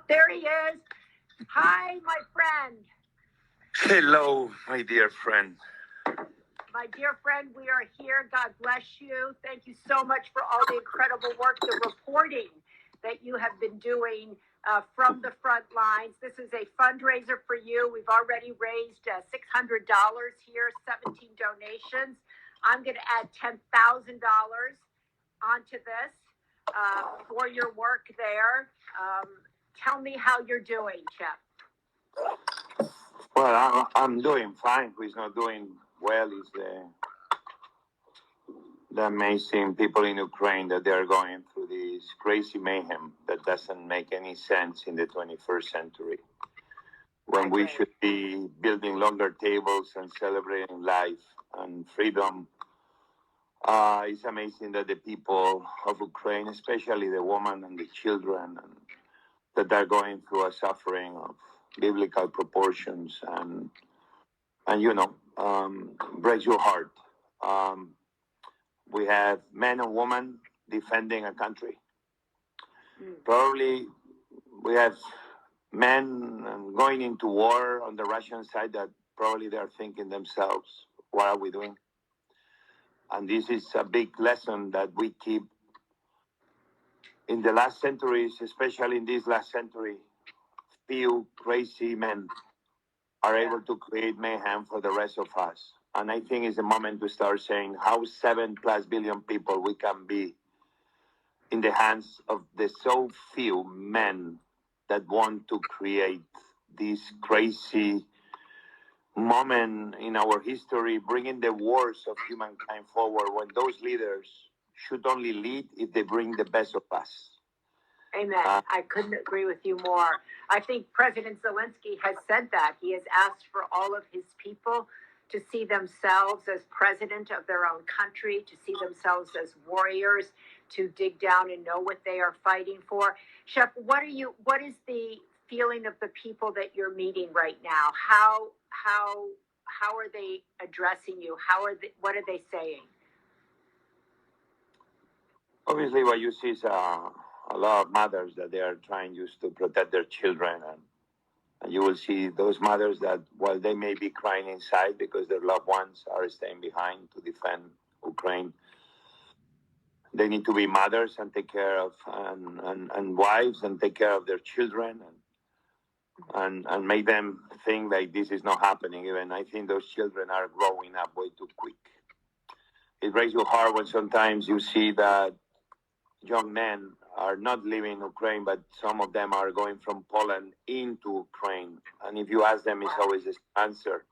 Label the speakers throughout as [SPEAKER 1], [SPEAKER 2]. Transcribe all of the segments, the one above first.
[SPEAKER 1] There he is. Hi, my friend.
[SPEAKER 2] Hello, my dear friend.
[SPEAKER 1] My dear friend, we are here. God bless you. Thank you so much for all the incredible work, the reporting that you have been doing from the front lines. This is a fundraiser for you. We've already raised $600 here, 17 donations. I'm going to add $10,000 onto this for your work there. Tell me how you're doing, Chef.
[SPEAKER 2] Well, I'm doing fine. Who's not doing well is the amazing people in Ukraine that they're going through this crazy mayhem that doesn't make any sense in the 21st century. When we should be building longer tables and celebrating life and freedom. It's amazing that the people of Ukraine, especially the women and the children, that are going through a suffering of biblical proportions and breaks your heart. We have men and women defending a country. Probably we have men going into war on the Russian side that probably they're thinking themselves, what are we doing? And this is a big lesson that we keep in the last centuries, especially in this last century. Few crazy men are able to create mayhem for the rest of us. And I think it's a moment to start saying how 7+ billion people we can be in the hands of the so few men that want to create this crazy moment in our history, bringing the wars of humankind forward when those leaders should only lead if they bring the best of us.
[SPEAKER 1] Amen. I couldn't agree with you more. I think President Zelensky has said that. He has asked for all of his people to see themselves as president of their own country, to see themselves as warriors, to dig down and know what they are fighting for. Chef, what is the feeling of the people that you're meeting right now? How are they addressing you? What are they saying?
[SPEAKER 2] Obviously, what you see is a lot of mothers that they are trying just to protect their children. And you will see those mothers that, while they may be crying inside because their loved ones are staying behind to defend Ukraine, they need to be mothers and take care of, and wives and take care of their children and make them think like this is not happening. Even I think those children are growing up way too quick. It breaks your heart when sometimes you see that young men are not living in Ukraine, but some of them are going from Poland into Ukraine. And if you ask them, it's always the answer.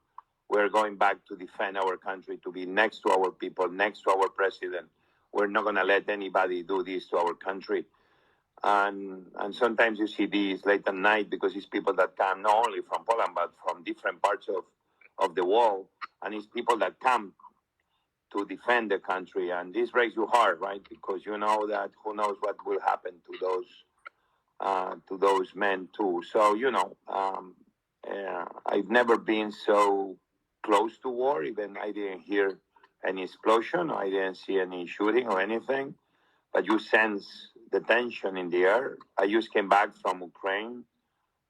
[SPEAKER 2] We're going back to defend our country, to be next to our people, next to our president. We're not going to let anybody do this to our country. And sometimes you see these late at night because it's people that come not only from Poland, but from different parts of the world. And it's people that come to defend the country, and this breaks your heart, right? Because you know that who knows what will happen to those men too. So I've never been so close to war. Even I didn't hear any explosion, I didn't see any shooting or anything, but you sense the tension in the air. I just came back from Ukraine.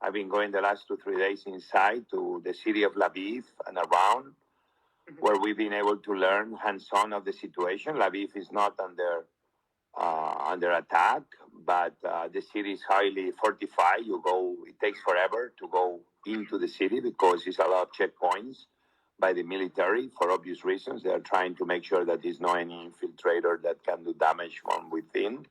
[SPEAKER 2] I've been going the last 2-3 days inside to the city of Lviv and around, where we've been able to learn hands-on of the situation. Lviv is not under attack, but the city is highly fortified. It takes forever to go into the city because it's a lot of checkpoints by the military for obvious reasons. They are trying to make sure that there's no any infiltrator that can do damage from within.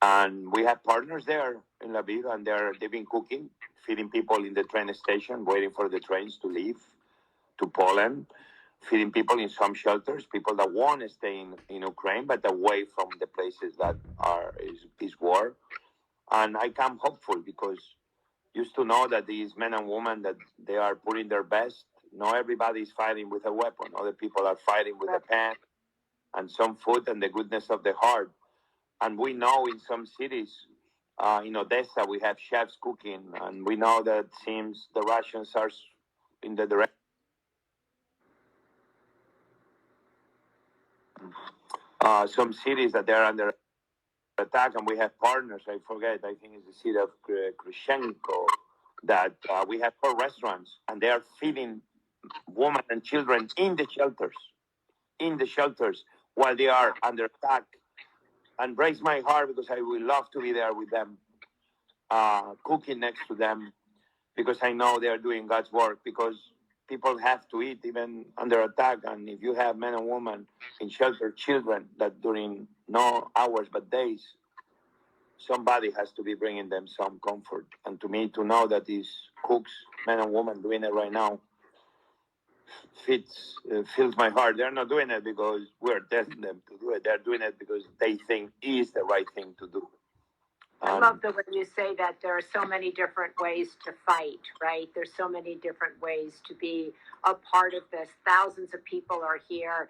[SPEAKER 2] And we have partners there in Lviv, and they've been cooking, feeding people in the train station, waiting for the trains to leave to Poland, feeding people in some shelters, people that want to stay in Ukraine, but away from the places that is war. And I come hopeful because used to know that these men and women that they are putting their best. Not everybody is fighting with a weapon. Other people are fighting with a pen and some food and the goodness of the heart. And we know in some cities, in Odessa, we have chefs cooking, and we know that it seems the Russians are in the direction. Some cities that they're under attack, and we have partners. I forget. I think it's the city of Krushenko that we have 4 restaurants, and they are feeding women and children in the shelters, while they are under attack. And breaks my heart because I would love to be there with them, cooking next to them, because I know they are doing God's work. Because people have to eat even under attack, and if you have men and women in shelter, children that during no hours but days, somebody has to be bringing them some comfort. And to me, to know that these cooks, men and women, doing it right now, fills my heart. They're not doing it because we're telling them to do it. They're doing it because they think is the right thing to do.
[SPEAKER 1] I love the way you say that there are so many different ways to fight, right? There's so many different ways to be a part of this. Thousands of people are here.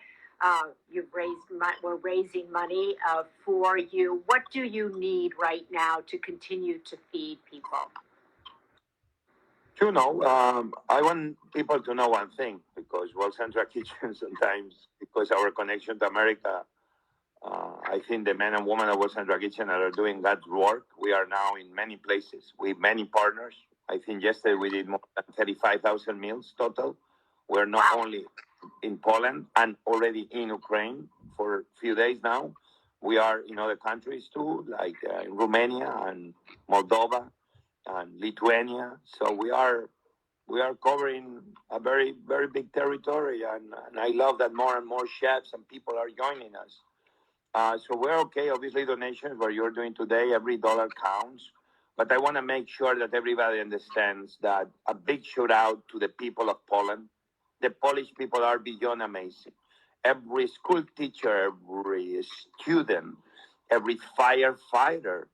[SPEAKER 1] We're raising money for you. What do you need right now to continue to feed people?
[SPEAKER 2] I want people to know one thing, because World Central Kitchen sometimes, because our connection to America, I think the men and women of World Central Kitchen are doing God's work. We are now in many places with many partners. I think yesterday we did more than 35,000 meals total. We're not only in Poland and already in Ukraine for a few days now. We are in other countries too, like Romania and Moldova and Lithuania. So we are covering a very, very big territory, and I love that more and more chefs and people are joining us. So we're okay. Obviously, donations, what you're doing today, every dollar counts. But I want to make sure that everybody understands that a big shout out to the people of Poland. The Polish people are beyond amazing. Every school teacher, every student, every firefighter,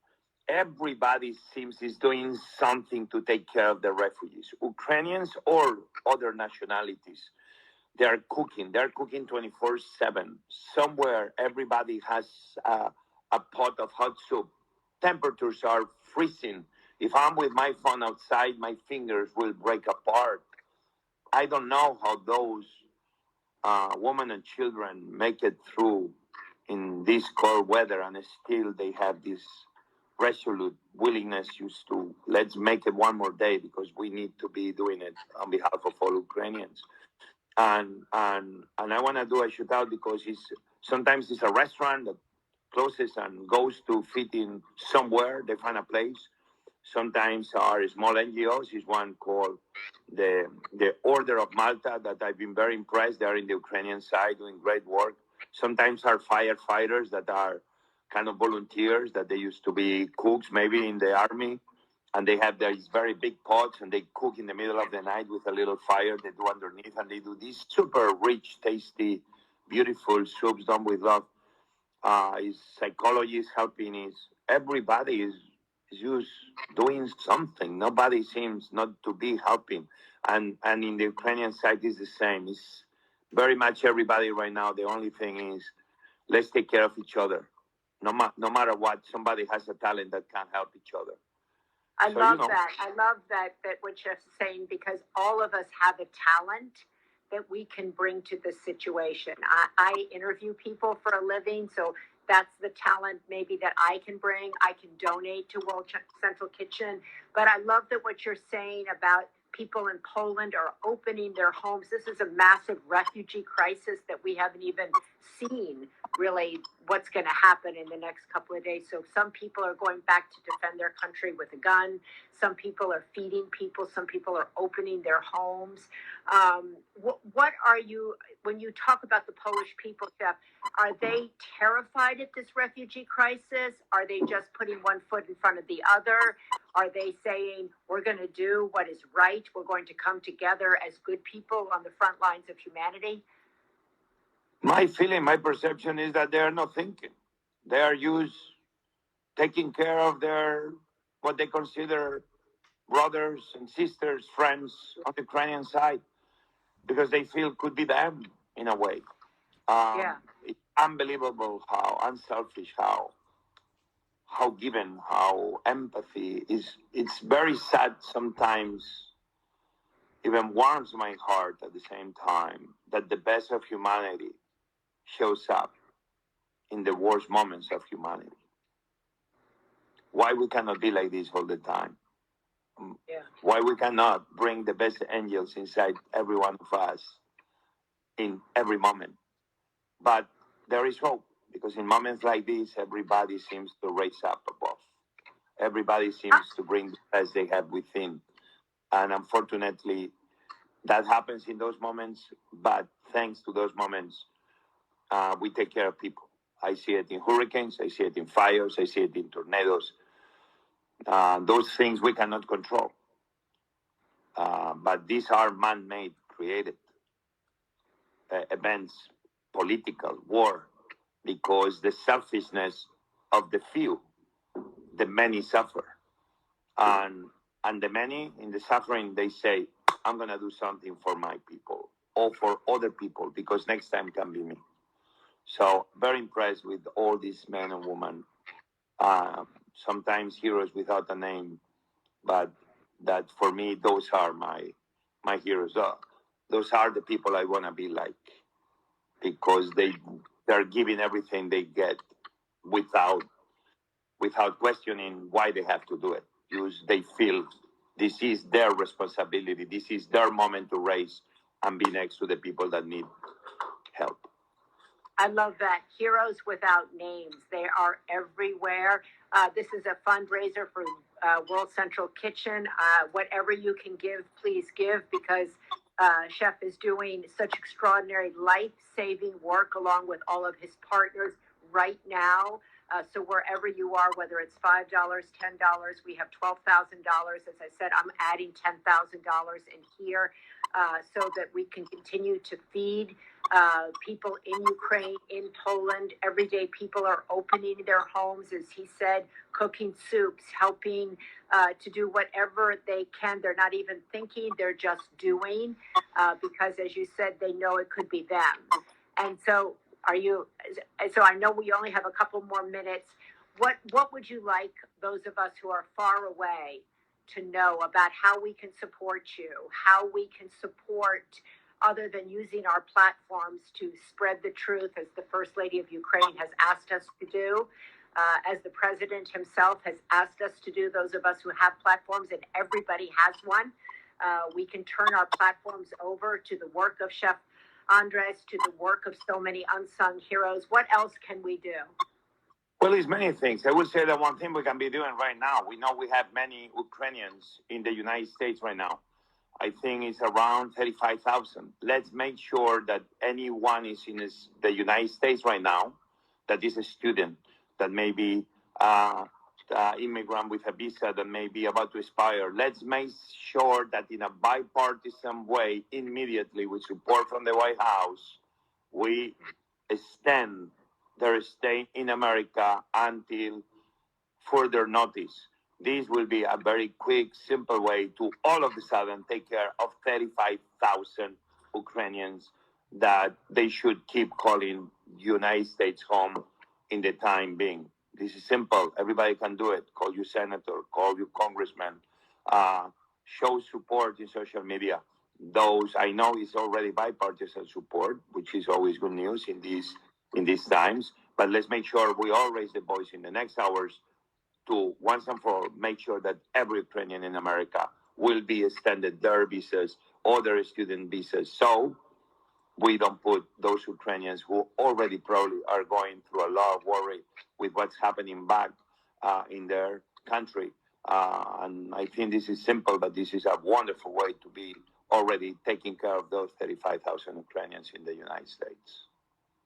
[SPEAKER 2] everybody seems is doing something to take care of the refugees, Ukrainians or other nationalities. They're cooking 24/7. Somewhere, everybody has a pot of hot soup. Temperatures are freezing. If I'm with my phone outside, my fingers will break apart. I don't know how those women and children make it through in this cold weather, and still they have this resolute willingness just to let's make it one more day, because we need to be doing it on behalf of all Ukrainians. And I want to do a shout out because sometimes it's a restaurant that closes and goes to fit in somewhere. They find a place. Sometimes our small NGOs is one called the Order of Malta that I've been very impressed. They are in the Ukrainian side doing great work. Sometimes our firefighters that are kind of volunteers that they used to be cooks maybe in the army, and they have these very big pots and they cook in the middle of the night with a little fire they do underneath, and they do these super rich, tasty, beautiful soups done with love. Is psychology is helping, is everybody is just doing something. Nobody seems not to be helping. And in the Ukrainian side is the same. It's very much everybody right now. The only thing is let's take care of each other. No matter what, somebody has a talent that can help each other.
[SPEAKER 1] I love that. I love that what Chef's saying, because all of us have a talent that we can bring to this situation. I interview people for a living, so that's the talent maybe that I can bring. I can donate to World Central Kitchen. But I love that what you're saying about people in Poland are opening their homes. This is a massive refugee crisis that we haven't even seen really what's going to happen in the next couple of days. So some people are going back to defend their country with a gun. Some people are feeding people. Some people are opening their homes. What are you, when you talk about the Polish people, Chef, are they terrified at this refugee crisis? Are they just putting one foot in front of the other? Are they saying, we're going to do what is right? We're going to come together as good people on the front lines of humanity?
[SPEAKER 2] My feeling, my perception is that they are not thinking. They are just taking care of what they consider brothers and sisters, friends on the Ukrainian side, because they feel could be them in a way. It's unbelievable how unselfish, how given, how empathy is. It's very sad sometimes, even warms my heart at the same time, that the best of humanity shows up in the worst moments of humanity. Why we cannot be like this all the time?
[SPEAKER 1] Yeah.
[SPEAKER 2] Why we cannot bring the best angels inside every one of us in every moment? But there is hope, because in moments like this, everybody seems to raise up above. Everybody seems to bring the best they have within. And unfortunately, that happens in those moments. But thanks to those moments, we take care of people. I see it in hurricanes, I see it in fires, I see it in tornadoes. Those things we cannot control. But these are man made, created events, political, war, because the selfishness of the few, the many suffer. And the many in the suffering, they say, I'm going to do something for my people or for other people, because next time can be me. So very impressed with all these men and women, sometimes heroes without a name, but that for me, those are my heroes. Those are the people I want to be like, because they're giving everything they get without questioning why they have to do it. Because they feel this is their responsibility. This is their moment to raise and be next to the people that need help.
[SPEAKER 1] I love that. Heroes without names. They are everywhere. This is a fundraiser for World Central Kitchen. Whatever you can give, please give, because Chef is doing such extraordinary life-saving work along with all of his partners right now. So wherever you are, whether it's $5, $10, we have $12,000. As I said, I'm adding $10,000 in here so that we can continue to feed people in Ukraine, in Poland. Every day people are opening their homes, as he said, cooking soups, helping to do whatever they can. They're not even thinking, they're just doing, because as you said, they know it could be them. And so I know we only have a couple more minutes. What would you like those of us who are far away to know about how we can support you, how we can support other than using our platforms to spread the truth, as the First Lady of Ukraine has asked us to do, as the President himself has asked us to do, those of us who have platforms, and everybody has one. We can turn our platforms over to the work of Chef Andrés, to the work of so many unsung heroes. What else can we do?
[SPEAKER 2] Well, it's many things. I would say that one thing we can be doing right now, we know we have many Ukrainians in the United States right now. I think it's around 35,000. Let's make sure that anyone is in the United States right now that is a student, that may be immigrant with a visa that may be about to expire. Let's make sure that in a bipartisan way, immediately with support from the White House, we extend their stay in America until further notice. This will be a very quick, simple way to all of a sudden take care of 35,000 Ukrainians that they should keep calling United States home in the time being. This is simple. Everybody can do it. Call your senator, call your congressman, show support in social media. Those I know is already bipartisan support, which is always good news in these times. But let's make sure we all raise the voice in the next hours to once and for all make sure that every Ukrainian in America will be extended their visas or their student visas, so we don't put those Ukrainians who already probably are going through a lot of worry with what's happening back in their country. And I think this is simple, but this is a wonderful way to be already taking care of those 35,000 Ukrainians in the United States.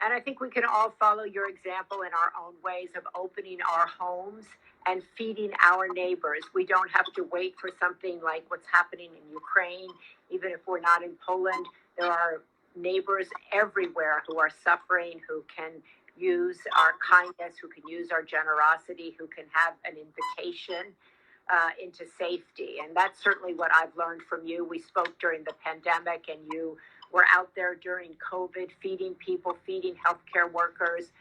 [SPEAKER 1] And I think we can all follow your example in our own ways of opening our homes and feeding our neighbors. We don't have to wait for something like what's happening in Ukraine. Even if we're not in Poland, there are neighbors everywhere who are suffering, who can use our kindness, who can use our generosity, who can have an invitation into safety. And that's certainly what I've learned from you. We spoke during the pandemic, and you were out there during COVID, feeding people, feeding healthcare workers,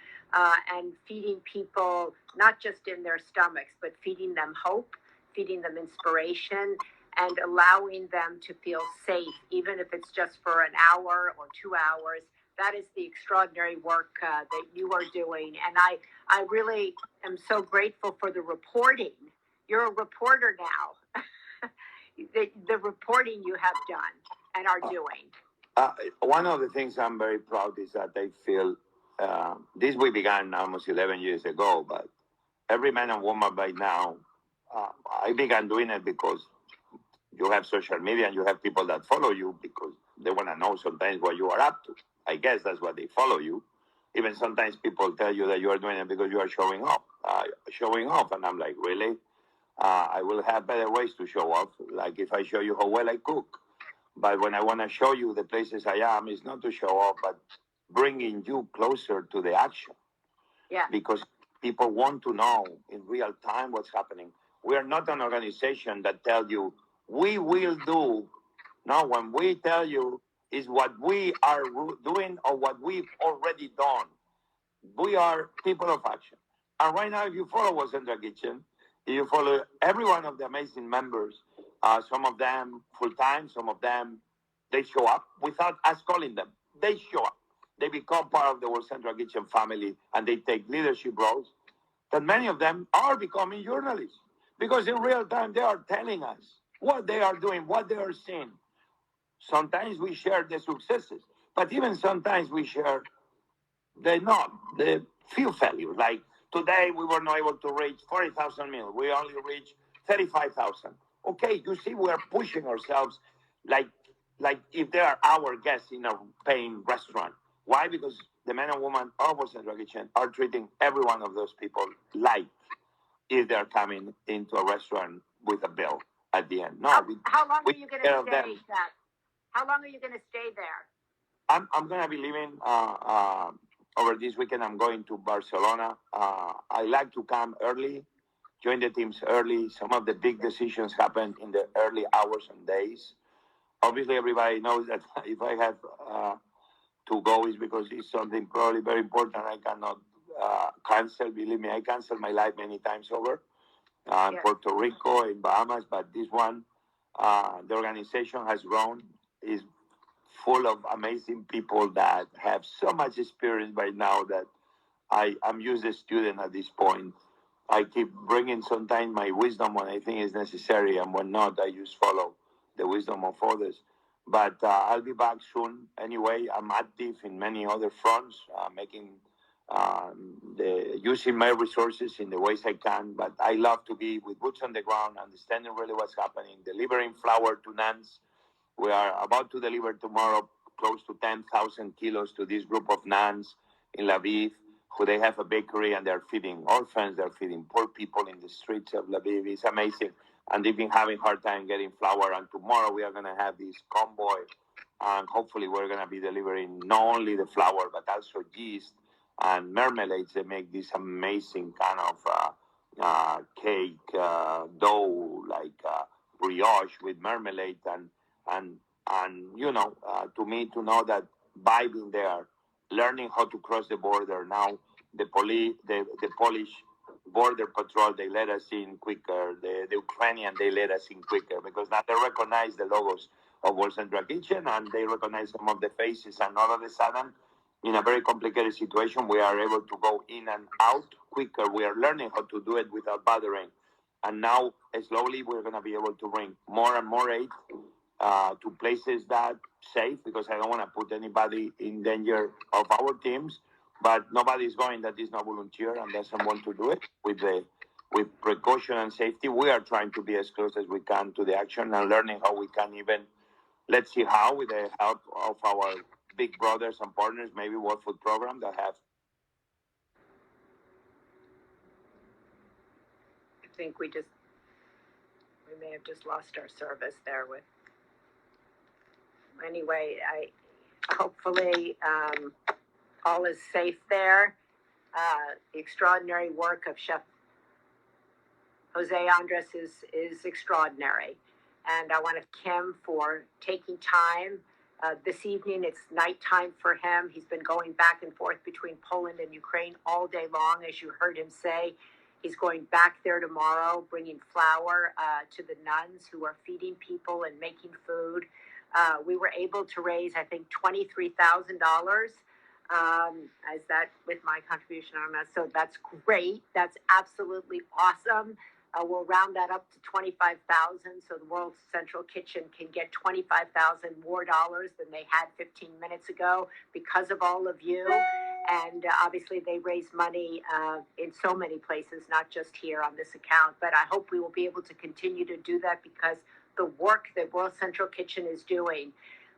[SPEAKER 1] and feeding people not just in their stomachs, but feeding them hope, feeding them inspiration, and allowing them to feel safe, even if it's just for an hour or 2 hours. That is the extraordinary work that you are doing. And I really am so grateful for the reporting. You're a reporter now. The reporting you have done and are doing.
[SPEAKER 2] One of the things I'm very proud is that I feel this we began almost 11 years ago, but every man and woman by now, I began doing it because you have social media and you have people that follow you because they want to know sometimes what you are up to. I guess that's why they follow you. Even sometimes people tell you that you are doing it because you are showing off. And I'm like, really? I will have better ways to show off. Like if I show you how well I cook. But when I want to show you the places I am, it's not to show off, but bringing you closer to the action.
[SPEAKER 1] Yeah.
[SPEAKER 2] Because people want to know in real time what's happening. We are not an organization that tells you, we will do. No, when we tell you is what we are doing or what we've already done. We are people of action. And right now, if you follow us in the kitchen, if you follow every one of the amazing members, some of them full-time, some of them, they show up without us calling them. They show up. They become part of the World Central Kitchen family and they take leadership roles. That many of them are becoming journalists because in real time they are telling us what they are doing, what they are seeing. Sometimes we share the successes, but even sometimes we share the few failures. Like today, we were not able to reach 40,000 meals. We only reached 35,000. Okay, you see, we are pushing ourselves like if they are our guests in a paying restaurant. Why? Because the men and women of World Central Kitchen are treating every one of those people like if they're coming into a restaurant with a bill at the end. No,
[SPEAKER 1] how long are you going to stay, Chef? How long are you going to stay there?
[SPEAKER 2] I'm going to be leaving over this weekend. I'm going to Barcelona. I like to come early, join the teams early. Some of the big decisions happen in the early hours and days. Obviously, everybody knows that if I have to go, is because it's something probably very important. I cannot cancel. Believe me, I canceled my life many times over in Puerto Rico, in Bahamas. But this one, the organization has grown. Is full of amazing people that have so much experience by now that I'm just a student at this point. I keep bringing sometimes my wisdom when I think is necessary, and when not, I just follow the wisdom of others. But I'll be back soon. Anyway, I'm active in many other fronts, using my resources in the ways I can. But I love to be with boots on the ground, understanding really what's happening, delivering flour to nuns. We are about to deliver tomorrow close to 10,000 kilos to this group of nuns in Lviv, who they have a bakery and they're feeding orphans, they're feeding poor people in the streets of Lviv. It's amazing. And they've been having a hard time getting flour. And tomorrow we are going to have this convoy. And hopefully we're going to be delivering not only the flour, but also yeast and marmalades. They make this amazing kind of cake, dough, like brioche with marmalade and to me, to know that by being there, learning how to cross the border now, the Polish border patrol, they let us in quicker. The Ukrainian, they let us in quicker because now they recognize the logos of World Central Kitchen and they recognize some of the faces, and all of a sudden, in a very complicated situation, we are able to go in and out quicker. We are learning how to do it without bothering. And now, slowly, we're going to be able to bring more and more aid to places that safe, because I don't want to put anybody in danger of our teams, but nobody's going that is not volunteer and doesn't want to do it with precaution and safety. We are trying to be as close as we can to the action and learning how we can even, let's see how, with the help of our big brothers and partners, maybe World Food Program that have.
[SPEAKER 1] I think we may have just lost our service there with. Anyway, hopefully all is safe there. The extraordinary work of Chef José Andrés is extraordinary, and I want to thank him for taking time. This evening, it's nighttime for him. He's been going back and forth between Poland and Ukraine all day long, as you heard him say. He's going back there tomorrow, bringing flour to the nuns who are feeding people and making food. We were able to raise, I think, $23,000 As that with my contribution on that. So that's great. That's absolutely awesome. We'll round that up to 25,000, so the World Central Kitchen can get 25,000 more dollars than they had 15 minutes ago because of all of you. And obviously, they raise money in so many places, not just here on this account. But I hope we will be able to continue to do that because the work that World Central Kitchen is doing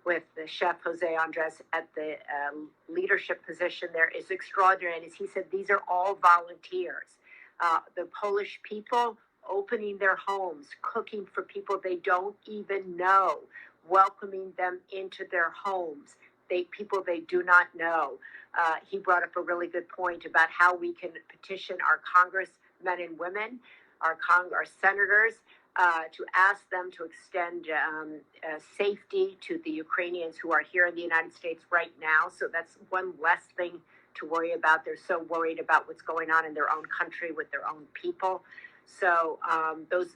[SPEAKER 1] with the chef José Andrés at the leadership position there is extraordinary. And as he said, these are all volunteers. The Polish people opening their homes, cooking for people they don't even know, welcoming them into their homes, people they do not know. He brought up a really good point about how we can petition our congressmen and women, our senators, to ask them to extend safety to the Ukrainians who are here in the United States right now. So that's one less thing to worry about. They're so worried about what's going on in their own country with their own people. So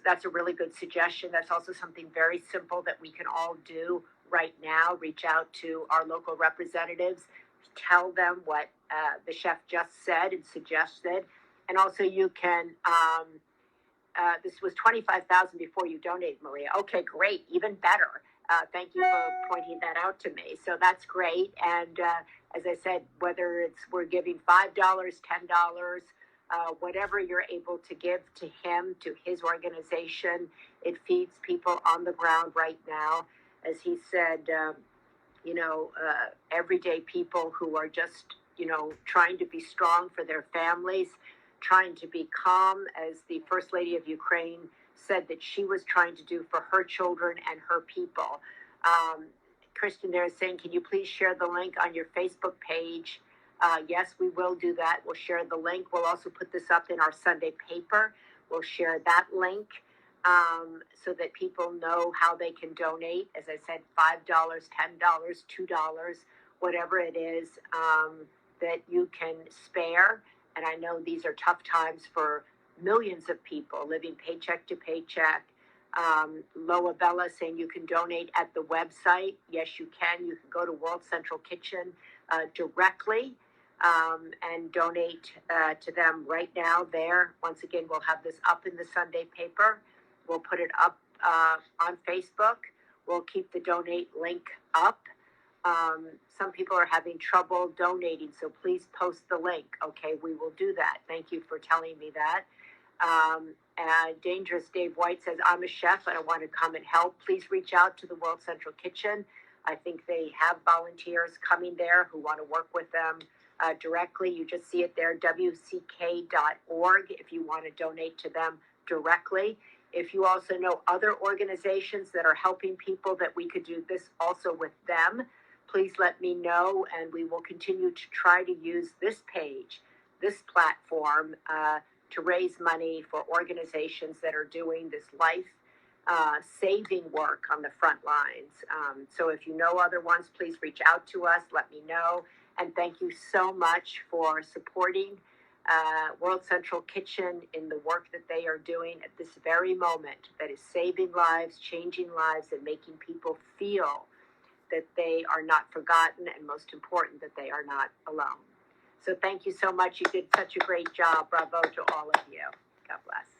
[SPEAKER 1] that's a really good suggestion. That's also something very simple that we can all do right now. Reach out to our local representatives, tell them what the chef just said and suggested. And also you can... this was 25,000 before you donate, Maria. Okay, great, even better. Thank you for pointing that out to me. So that's great. And as I said, whether we're giving $5, $10, whatever you're able to give to him, to his organization, it feeds people on the ground right now. As he said, everyday people who are just, trying to be strong for their families, trying to be calm, as the First Lady of Ukraine said that she was trying to do for her children and her people. Kristen there is saying, can you please share the link on your Facebook page? Yes, we will do that. We'll share the link. We'll also put this up in our Sunday paper. We'll share that link so that people know how they can donate. As I said, $5, $10, $2, whatever it is that you can spare. And I know these are tough times for millions of people living paycheck to paycheck. Loa Bella saying you can donate at the website. Yes, you can. You can go to World Central Kitchen directly and donate to them right now there. Once again, we'll have this up in the Sunday paper. We'll put it up on Facebook. We'll keep the donate link up. Some people are having trouble donating, so please post the link. Okay, we will do that. Thank you for telling me that. Dangerous Dave White says, I'm a chef and I want to come and help. Please reach out to the World Central Kitchen. I think they have volunteers coming there who want to work with them directly. You just see it there, wck.org, if you want to donate to them directly. If you also know other organizations that are helping people that we could do this also with them, please let me know, and we will continue to try to use this page, this platform, to raise money for organizations that are doing this life-saving work on the front lines. So if you know other ones, please reach out to us, let me know, and thank you so much for supporting World Central Kitchen in the work that they are doing at this very moment that is saving lives, changing lives, and making people feel that they are not forgotten, and most important, that they are not alone. So thank you so much. You did such a great job. Bravo to all of you. God bless.